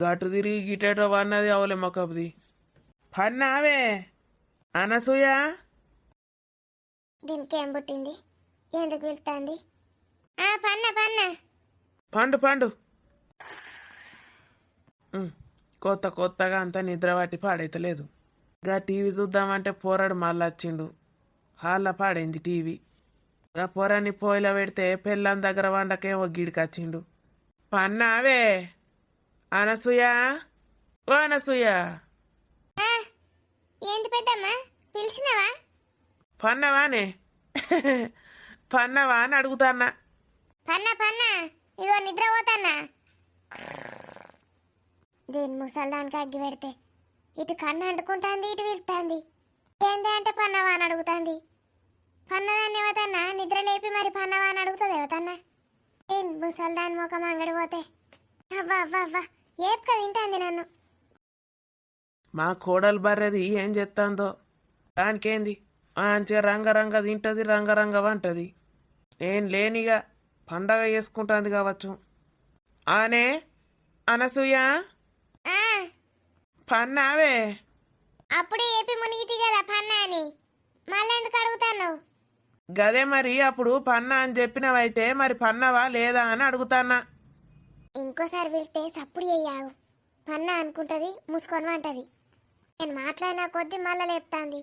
గటు తిరిగి గిటేటో అన్నది అవలే మొక్కది పన్నావే అనసూయ దీనికి ఏం పుట్టింది? ఎందుకు వెళ్తాంది? పన్న పన్న పండు పండు కొత్తగా అంతా నిద్ర పట్టి పాడైతలేదు. గా టీవీ చూద్దామంటే పోరాడు మళ్ళీ వచ్చిండు. హాల్లో పాడైంది టీవీ. గా పొరాన్ని పోయిలో పెడితే పెళ్ళాం దగ్గర వండకేమో గిడికొచ్చిండు. పన్నావే అనసూయ ఓ అనసూయ ఏంటి పెద్దమ్మా పిలిచినావా? పన్నవానే పన్నవా అని అడుగుతాన్నా. పన్న పన్న ఇదిగో నిద్ర పోతాన్నా. దీని ముసల్దానికి అగ్గి పెడితే ఇటు కన్ను అంటుకుంటాంది, ఇటు వెళ్తాంది. ఏంది అంటే పన్నవా అని అడుగుతాంది. పన్నదాన్ని ఏవతన్నా నిద్ర లేపి మరి పన్నవా అని అడుగుతుంది ఏవతన్నా. ఏం ముసల్దాని ముఖం అంగడి పోతే అవ్వ అవ్వ అవ్వ ఏపుక తింటాంది నన్ను. మా కోడలు బర్రెది ఏం చెప్తాందో దానికేంది మంచిగా రంగరంగ తింటది, రంగరంగ వంటది. నేను లేనిగా పండగ చేసుకుంటుంది కావచ్చు. ఆనే అనసూయ పన్నావే అప్పుడే ఏపి మునిగితి కదా పన్న అని మళ్ళీ ఎందుకు అడుగుతాను? గదే మరి అప్పుడు పన్నా అని చెప్పినవైతే మరి పన్నవా లేదా అని అడుగుతాన్నా. ఇంకోసారి వెళ్తే సప్పుడు అయ్యావు పన్న అనుకుంటది, మూసుకొని వంటది. నేను మాట్లాడినా కొద్దీ మళ్ళా లేపుతాంది.